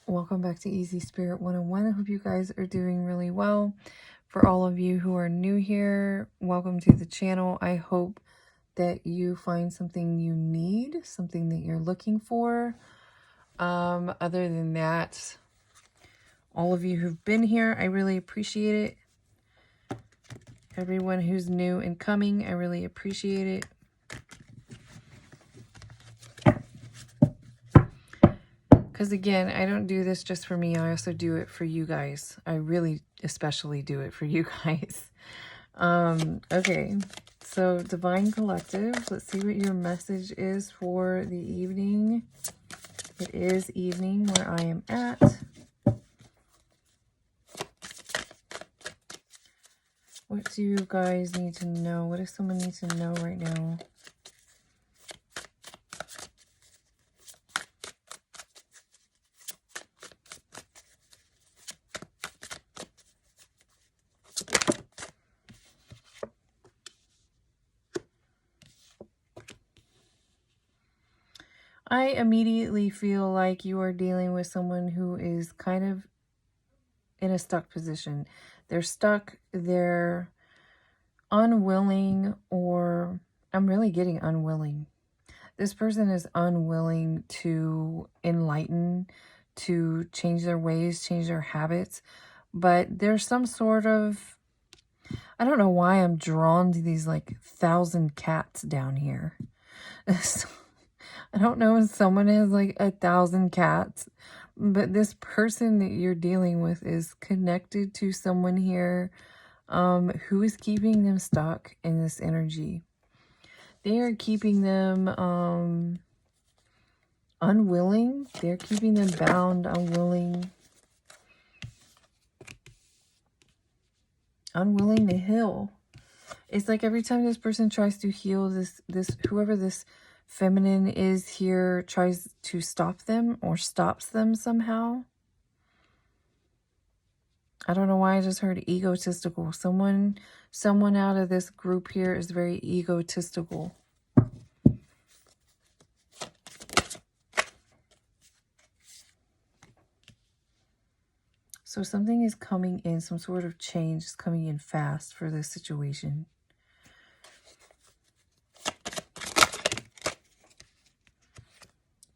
Welcome back to Easy Spirit 101. I hope you guys are doing really well. For all of you who are new here, welcome to the channel. I hope that you find something you need, something that you're looking for. Other than that, all of you who've been here, I really appreciate it. Everyone who's new and coming, I really appreciate it. Because again, I don't do this just for me. I also do it for you guys. I really especially do it for you guys. Okay, so Divine Collective, let's see what your message is for the evening. It is evening where I am at. What do you guys need to know? What does someone need to know right now? I immediately feel like you are dealing with someone who is kind of in a stuck position. They're stuck, they're unwilling, or I'm really getting unwilling. This person is unwilling to enlighten, to change their ways, change their habits, but there's some sort of, I don't know why I'm drawn to these like 1,000 cats down here. I don't know if someone has like 1,000 cats, but this person that you're dealing with is connected to someone here who is keeping them stuck in this energy. They are keeping them unwilling. They're keeping them bound, unwilling to heal. It's like every time this person tries to heal, whoever this feminine is here tries to stop them or stops them somehow. I don't know why I just heard egotistical. Someone out of this group here is very egotistical. So something is coming in, some sort of change is coming in fast for this situation.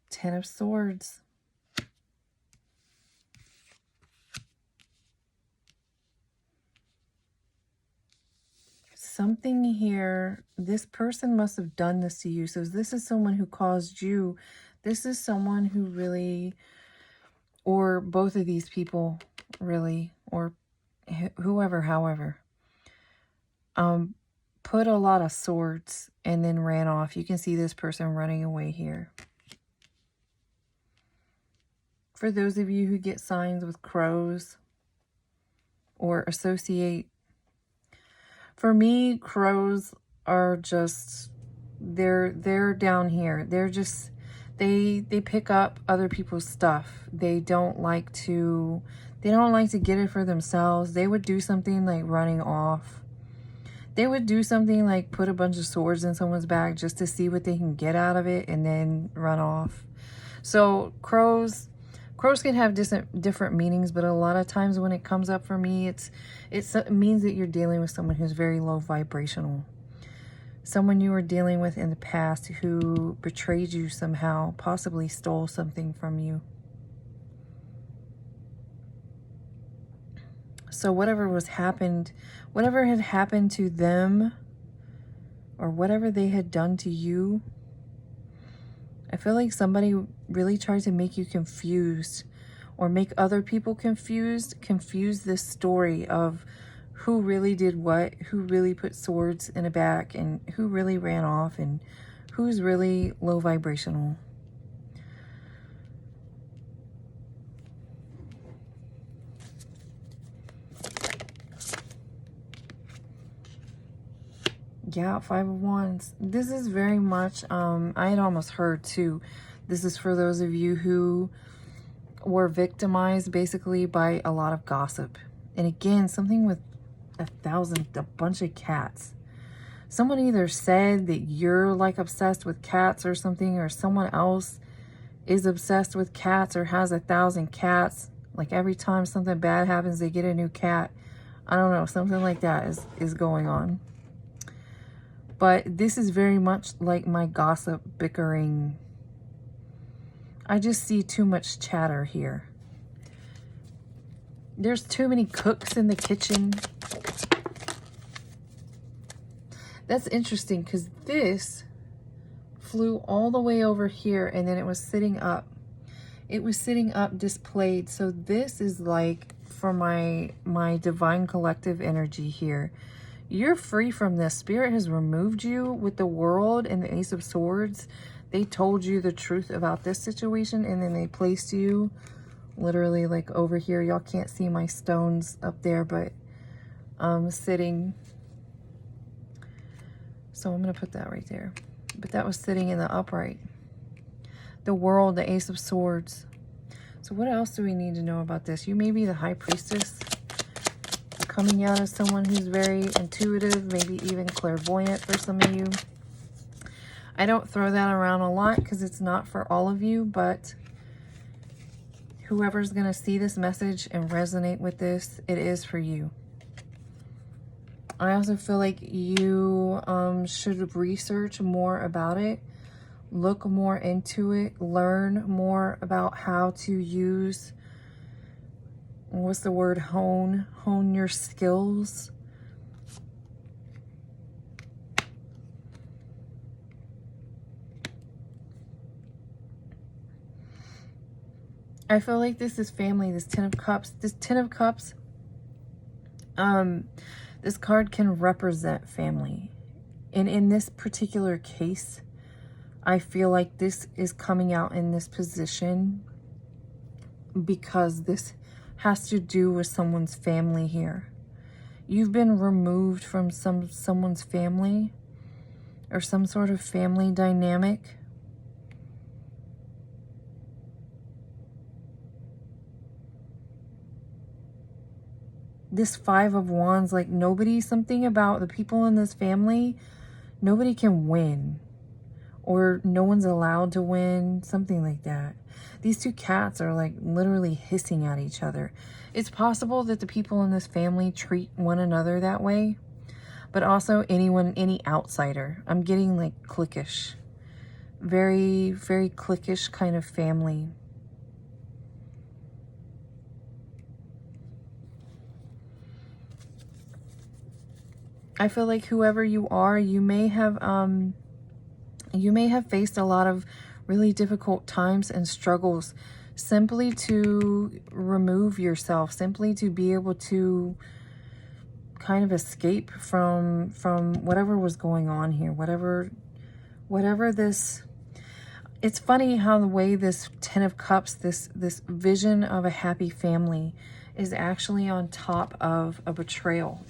Ten of Swords. Something here, this person must have done this to you. So this is someone who caused you. This is someone who really, or both of these people really, or whoever, however, put a lot of swords and then ran off. You can see this person running away here. For those of you who get signs with crows or associate, for me, crows are just, they're down here. They're just, they pick up other people's stuff. They don't like to get it for themselves. They would do something like running off. They would do something like put a bunch of swords in someone's bag just to see what they can get out of it and then run off. So crows can have different meanings, but a lot of times when it comes up for me, it means that you're dealing with someone who's very low vibrational. Someone you were dealing with in the past who betrayed you somehow, possibly stole something from you. So whatever had happened to them, or whatever they had done to you, I feel like somebody really tried to make you confused or make other people confuse this story of who really did what, who really put swords in a bag, and who really ran off, and who's really low vibrational. Yeah, Five of Wands. This is very much, I had almost heard too, this is for those of you who were victimized basically by a lot of gossip. And again, something with a bunch of cats. Someone either said that you're like obsessed with cats or something, or someone else is obsessed with cats or has 1,000 cats. Like every time something bad happens, they get a new cat. I don't know, something like that is going on. But this is very much like my gossip, bickering. I just see too much chatter here. There's too many cooks in the kitchen. That's interesting because this flew all the way over here and then it was sitting up. It was sitting up displayed. So this is like for my divine collective energy here. You're free from this. Spirit has removed you with the World and the Ace of Swords. They told you the truth about this situation and then they placed you literally like over here. Y'all can't see my stones up there, but sitting. So I'm going to put that right there. But that was sitting in the upright. The World, the Ace of Swords. So what else do we need to know about this? You may be the High Priestess, coming out as someone who's very intuitive, maybe even clairvoyant for some of you. I don't throw that around a lot because it's not for all of you, but whoever's going to see this message and resonate with this, it is for you. I also feel like you should research more about it, look more into it, learn more about how to use, what's the word, hone your skills. I feel like this is family, this Ten of Cups. This Ten of Cups, this card can represent family. And in this particular case, I feel like this is coming out in this position because this has to do with someone's family here. You've been removed from someone's family or some sort of family dynamic. This Five of Wands, like something about the people in this family, nobody can win. Or no one's allowed to win, something like that. These two cats are like literally hissing at each other. It's possible that the people in this family treat one another that way, but also any outsider. I'm getting like cliquish. Very, very cliquish kind of family. I feel like whoever you are, you may have faced a lot of really difficult times and struggles simply to remove yourself, simply to be able to kind of escape from whatever was going on here, whatever this. It's funny how the way this Ten of Cups, this vision of a happy family is actually on top of a betrayal.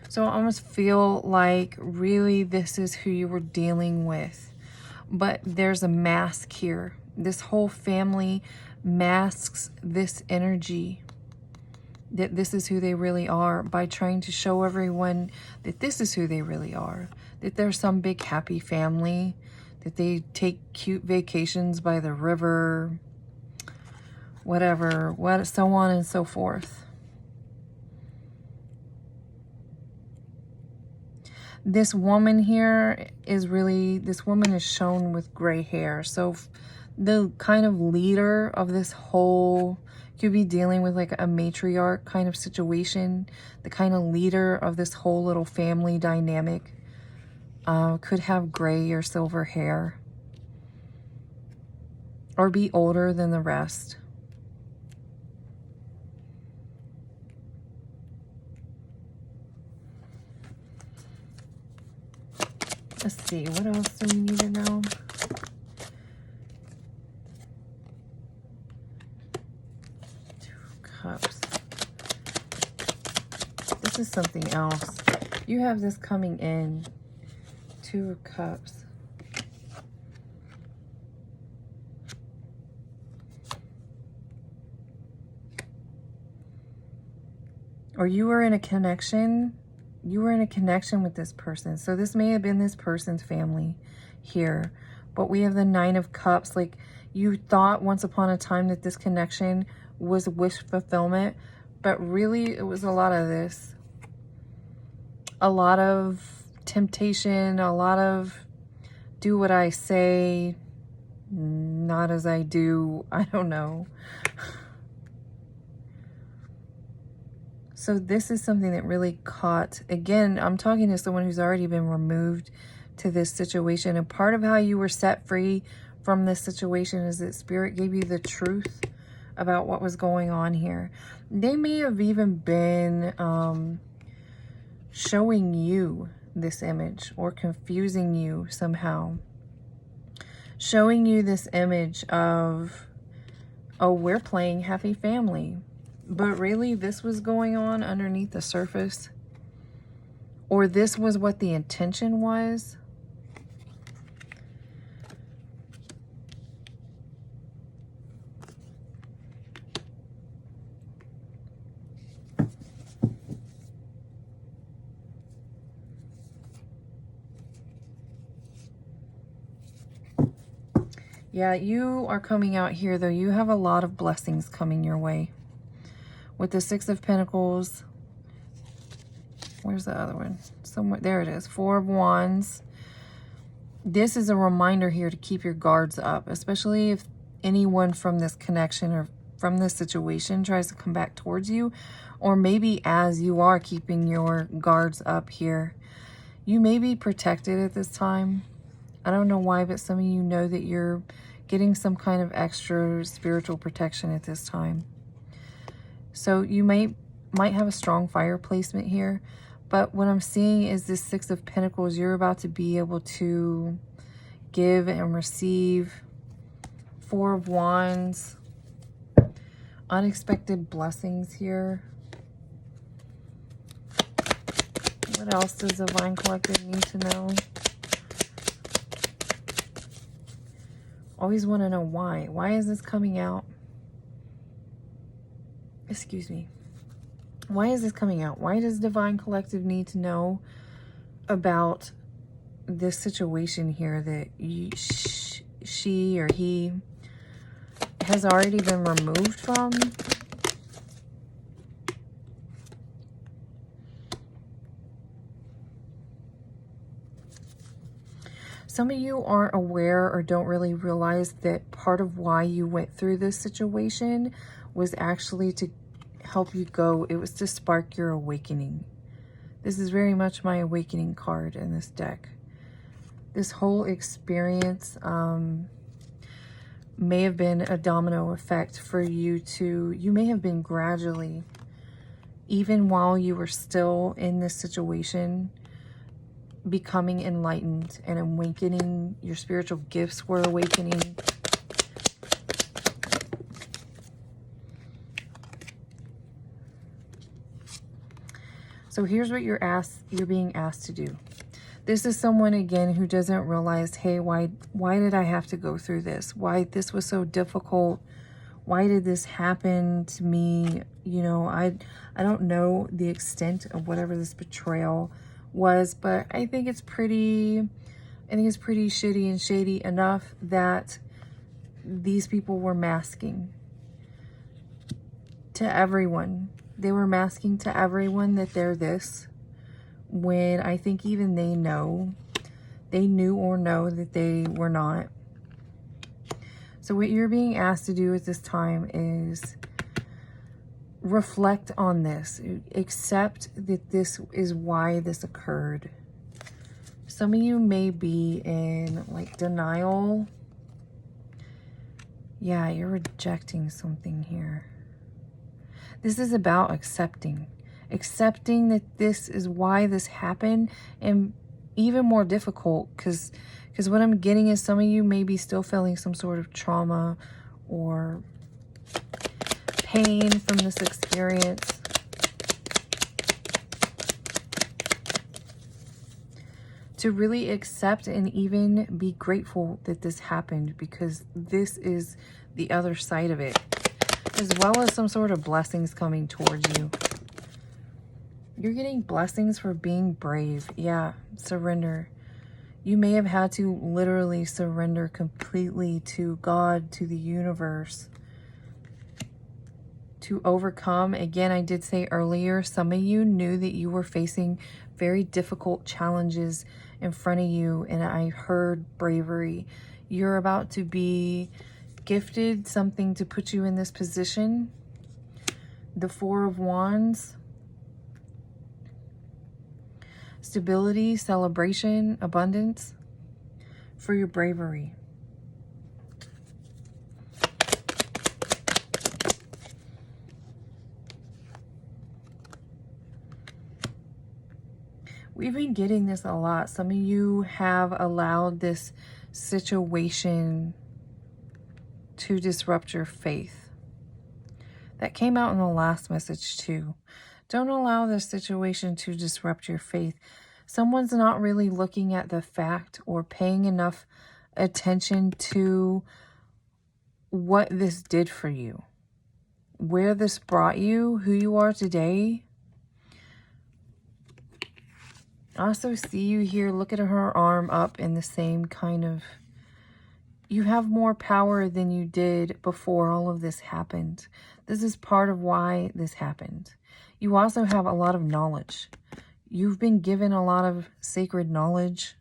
So I almost feel like really this is who you were dealing with. But there's a mask here. This whole family masks this energy. That this is who they really are by trying to show everyone that this is who they really are. That they're some big happy family. That they take cute vacations by the river. Whatever. So on and so forth. This woman here is really, this woman is shown with gray hair. So the kind of leader of this whole, could be dealing with like a matriarch kind of situation. The kind of leader of this whole little family dynamic could have gray or silver hair. Or be older than the rest. Let's see, what else do we need to know? Two of Cups. This is something else. You have this coming in. Two of Cups. Or you were in a connection. You were in a connection with this person. So this may have been this person's family here. But we have the Nine of Cups. Like You thought once upon a time that this connection was wish fulfillment, but really it was a lot of this. A lot of temptation, a lot of do what I say, not as I do. I don't know. So this is something that really caught, again, I'm talking to someone who's already been removed to this situation. And part of how you were set free from this situation is that Spirit gave you the truth about what was going on here. They may have even been showing you this image or confusing you somehow. Showing you this image of, oh, we're playing happy family. But really, this was going on underneath the surface. Or this was what the intention was. Yeah, you are coming out here, though. You have a lot of blessings coming your way. With the Six of Pentacles. Where's the other one? Somewhere. There it is. Four of Wands. This is a reminder here to keep your guards up. Especially if anyone from this connection or from this situation tries to come back towards you. Or maybe as you are keeping your guards up here. You may be protected at this time. I don't know why, but some of you know that you're getting some kind of extra spiritual protection at this time. So you might have a strong fire placement here. But what I'm seeing is this Six of Pentacles. You're about to be able to give and receive. Four of Wands. Unexpected blessings here. What else does the Divine Collective need to know? Always want to know why. Why is this coming out? Excuse me. Why is this coming out? Why does Divine Collective need to know about this situation here that she or he has already been removed from? Some of you aren't aware or don't really realize that part of why you went through this situation was actually to help you go. It was to spark your awakening. This is very much my awakening card in this deck. This whole experience may have been a domino effect for you to, you may have been gradually, even while you were still in this situation, becoming enlightened and awakening. Your spiritual gifts were awakening. So here's what you're being asked to do. This is someone, again, who doesn't realize, hey, why did I have to go through this? Why this was so difficult? Why did this happen to me? You know, I don't know the extent of whatever this betrayal was, but I think it's pretty shitty and shady enough that these people were masking to everyone. They were masking to everyone that they're this, when I think even they knew or know that they were not. So what you're being asked to do at this time is reflect on this. Accept that this is why this occurred. Some of you may be in like denial. Yeah, you're rejecting something here. This is about accepting. Accepting that this is why this happened, and even more difficult because what I'm getting is some of you may be still feeling some sort of trauma or pain from this experience. To really accept and even be grateful that this happened, because this is the other side of it, as well as some sort of blessings coming towards you. You're getting blessings for being brave. Yeah, surrender. You may have had to literally surrender completely to God, to the universe, to overcome. Again, I did say earlier, some of you knew that you were facing very difficult challenges in front of you, and I heard bravery. You're about to be gifted something to put you in this position. The Four of Wands. Stability, celebration, abundance for your bravery. We've been getting this a lot. Some of you have allowed this situation to disrupt your faith. That came out in the last message too. Don't allow this situation to disrupt your faith. Someone's not really looking at the fact or paying enough attention to what this did for you, where this brought you, who you are today. I also see you here. Look at her arm up in the same kind of... You have more power than you did before all of this happened. This is part of why this happened. You also have a lot of knowledge. You've been given a lot of sacred knowledge.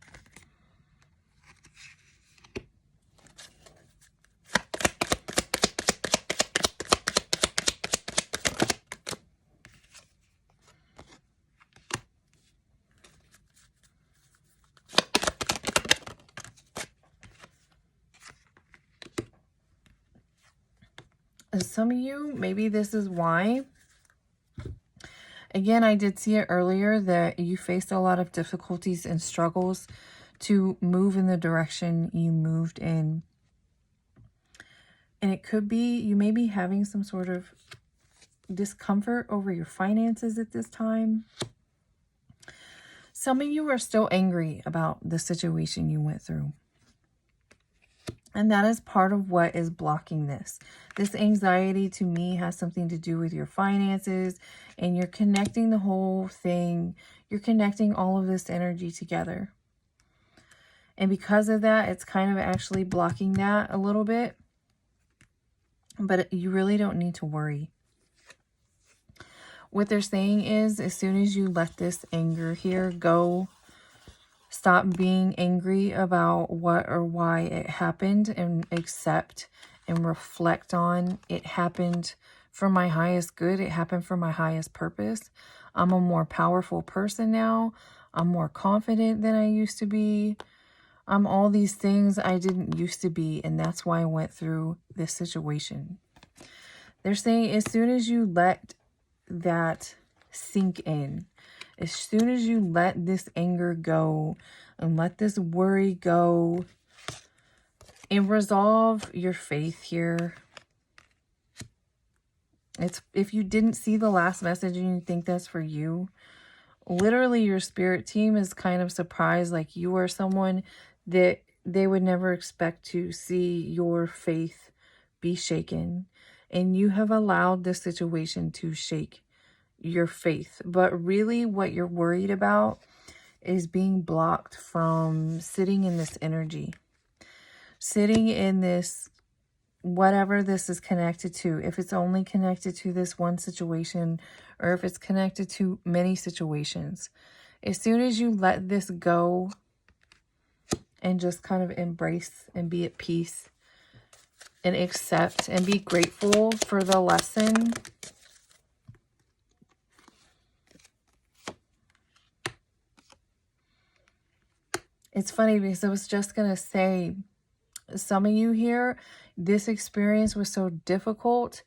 And some of you, maybe this is why. Again, I did see it earlier that you faced a lot of difficulties and struggles to move in the direction you moved in. And it could be you may be having some sort of discomfort over your finances at this time. Some of you are still angry about the situation you went through. And that is part of what is blocking this. This anxiety to me has something to do with your finances, and you're connecting the whole thing. You're connecting all of this energy together. And because of that, it's kind of actually blocking that a little bit. But you really don't need to worry. What they're saying is, as soon as you let this anger here go, stop being angry about what or why it happened, and accept and reflect on it happened for my highest good. It happened for my highest purpose. I'm a more powerful person now. I'm more confident than I used to be. I'm all these things I didn't used to be, and that's why I went through this situation. They're saying as soon as you let that sink in, as soon as you let this anger go and let this worry go and resolve your faith here. If you didn't see the last message and you think that's for you, literally your spirit team is kind of surprised, like you are someone that they would never expect to see your faith be shaken. And you have allowed this situation to shake your faith. But really what you're worried about is being blocked from sitting in this energy. Sitting in this, whatever this is connected to. If it's only connected to this one situation, or if it's connected to many situations. As soon as you let this go and just kind of embrace and be at peace and accept and be grateful for the lesson. It's funny because I was just going to say, some of you here, this experience was so difficult,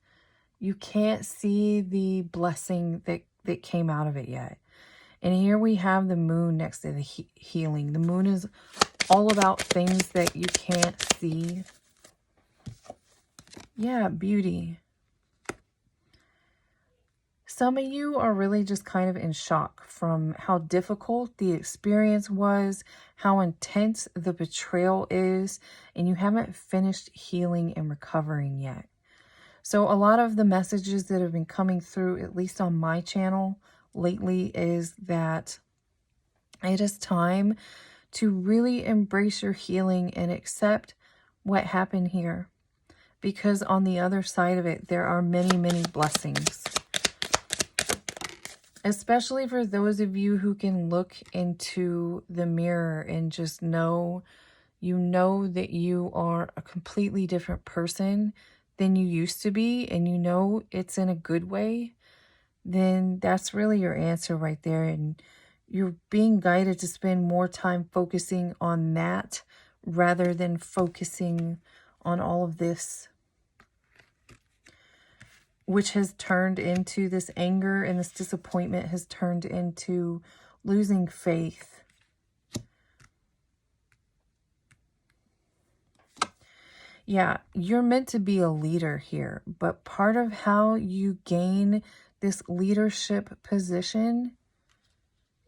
you can't see the blessing that came out of it yet. And here we have the moon next to the healing. The moon is all about things that you can't see. Yeah, beauty. Some of you are really just kind of in shock from how difficult the experience was, how intense the betrayal is, and you haven't finished healing and recovering yet. So a lot of the messages that have been coming through, at least on my channel lately, is that it is time to really embrace your healing and accept what happened here. Because on the other side of it, there are many, many blessings. Especially for those of you who can look into the mirror and just know, you know that you are a completely different person than you used to be, and you know it's in a good way, then that's really your answer right there. And you're being guided to spend more time focusing on that rather than focusing on all of this, which has turned into this anger, and this disappointment has turned into losing faith. Yeah, you're meant to be a leader here, but part of how you gain this leadership position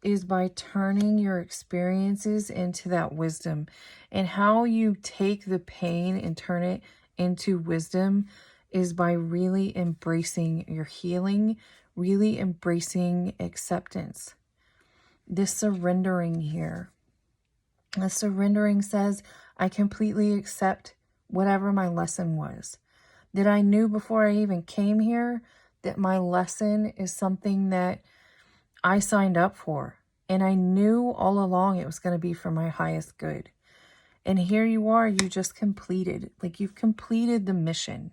is by turning your experiences into that wisdom. And how you take the pain and turn it into wisdom is by really embracing your healing, really embracing acceptance. This surrendering here. The surrendering says, I completely accept whatever my lesson was. That I knew before I even came here that my lesson is something that I signed up for. And I knew all along it was going to be for my highest good. And here you are, you just completed. Like, you've completed the mission.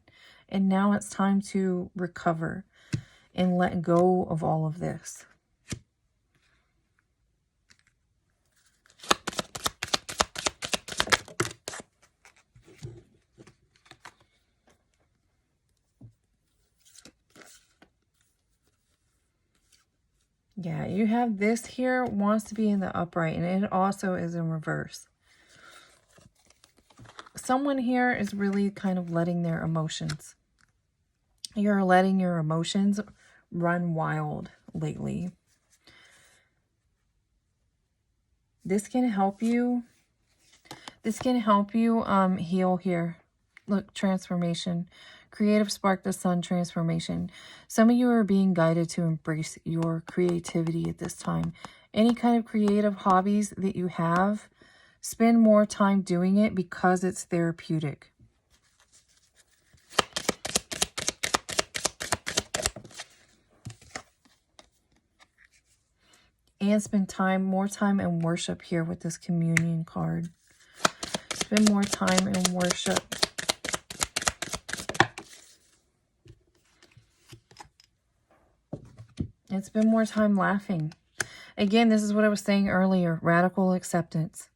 And now it's time to recover and let go of all of this. Yeah, you have this here, wants to be in the upright, and it also is in reverse. Someone here is really kind of letting their emotions. You're letting your emotions run wild lately. This can help you. This can help you heal here. Look, transformation. Creative spark the sun transformation. Some of you are being guided to embrace your creativity at this time. Any kind of creative hobbies that you have, spend more time doing it because it's therapeutic. And spend more time in worship here with this communion card. Spend more time in worship. And spend more time laughing. Again, this is what I was saying earlier. Radical acceptance.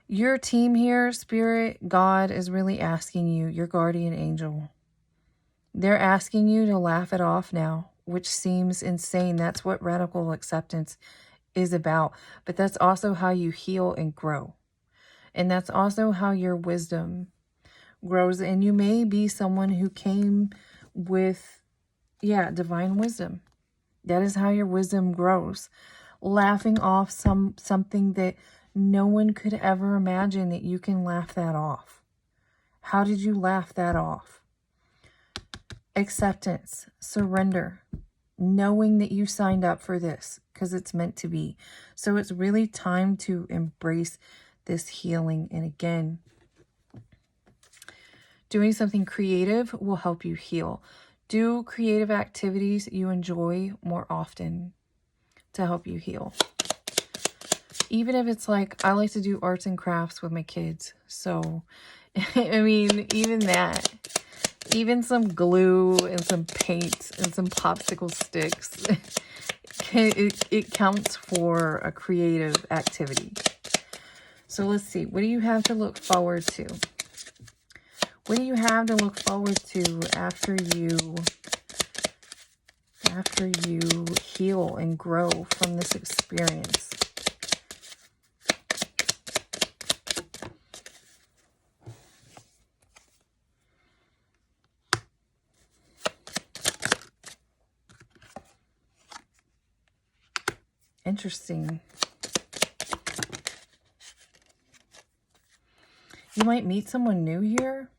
Your team here, Spirit, God, is really asking you, your guardian angel. They're asking you to laugh it off now, which seems insane. That's what radical acceptance is about. But that's also how you heal and grow. And that's also how your wisdom grows. And you may be someone who came with, divine wisdom. That is how your wisdom grows. Laughing off something that no one could ever imagine that you can laugh that off. How did you laugh that off? Acceptance, surrender, knowing that you signed up for this because it's meant to be. So it's really time to embrace this healing. And again, doing something creative will help you heal. Do creative activities you enjoy more often to help you heal. Even if it's like, I like to do arts and crafts with my kids. So, I mean, even that. Even some glue and some paint and some popsicle sticks. It counts for a creative activity. So let's see. What do you have to look forward to? What do you have to look forward to after you heal and grow from this experience? Interesting. You might meet someone new here.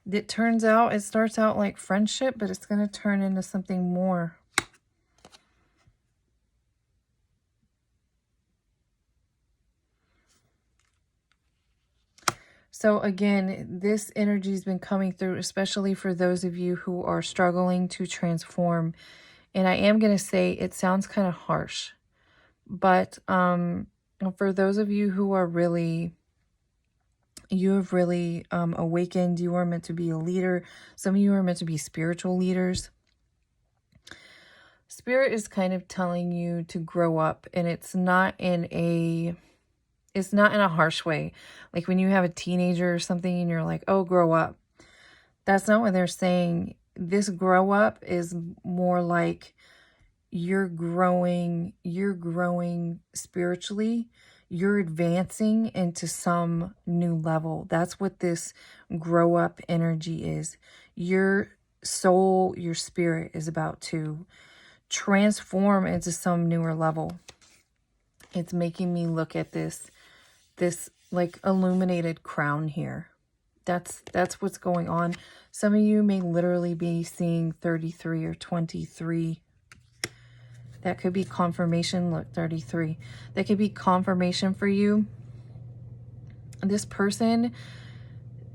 It starts out like friendship, but it's going to turn into something more. So again, this energy has been coming through, especially for those of you who are struggling to transform. And I am going to say it sounds kind of harsh, but for those of you who are really, you have really awakened, you are meant to be a leader. Some of you are meant to be spiritual leaders. Spirit is kind of telling you to grow up, and it's not in a harsh way. Like when you have a teenager or something and you're like, oh, grow up. That's not what they're saying. This grow up is more like you're growing spiritually. You're advancing into some new level. That's what this grow up energy is. Your soul, your spirit is about to transform into some newer level. It's making me look at this like illuminated crown here. That's what's going on. Some of you may literally be seeing 33 or 23. That could be confirmation. Look, 33. That could be confirmation for you. This person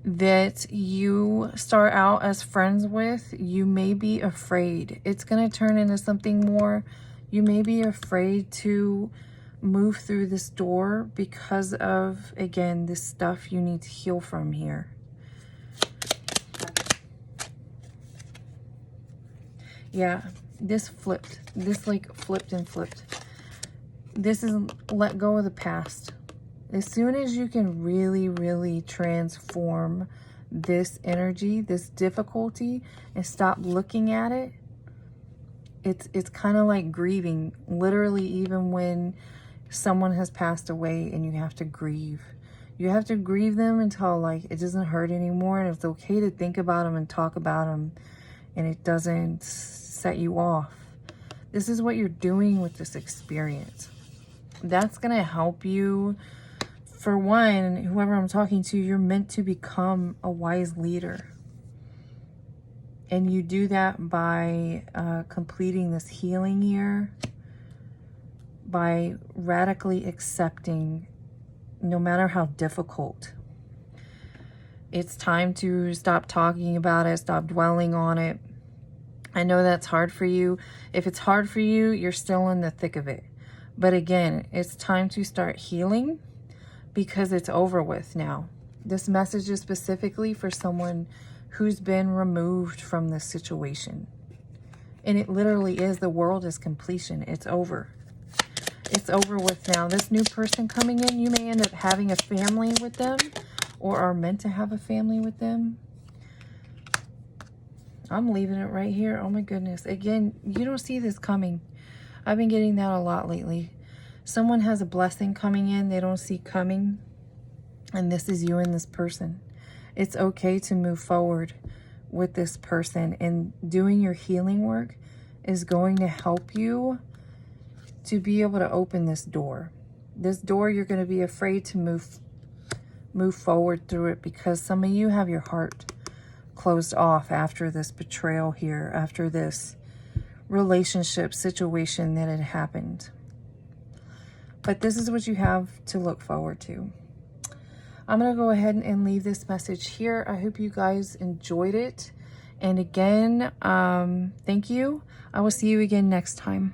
that you start out as friends with, you may be afraid. It's going to turn into something more. You may be afraid to move through this door because of, again, this stuff you need to heal from here. Yeah, this flipped. This like flipped and flipped. This is let go of the past. As soon as you can really, really transform this energy, this difficulty, and stop looking at it, it's kind of like grieving. Literally, even when someone has passed away and you have to grieve. You have to grieve them until like it doesn't hurt anymore, and it's okay to think about them and talk about them and it doesn't set you off. This is what you're doing with this experience. That's going to help you. For one, whoever I'm talking to, you're meant to become a wise leader. And you do that by completing this healing year, by radically accepting, no matter how difficult. It's time to stop talking about it, stop dwelling on it. I know that's hard for you. If it's hard for you, you're still in the thick of it. But again, it's time to start healing because it's over with now. This message is specifically for someone who's been removed from this situation. And it literally is, the world is completion. It's over. It's over with now. This new person coming in, you may end up having a family with them or are meant to have a family with them. I'm leaving it right here. Oh my goodness. Again, you don't see this coming. I've been getting that a lot lately. Someone has a blessing coming in they don't see coming. And this is you and this person. It's okay to move forward with this person. And doing your healing work is going to help you to be able to open this door. This door, you're going to be afraid to move forward through it because some of you have your heart closed off after this betrayal here, after this relationship situation that had happened. But this is what you have to look forward to. I'm going to go ahead and leave this message here. I hope you guys enjoyed it. And again, thank you. I will see you again next time.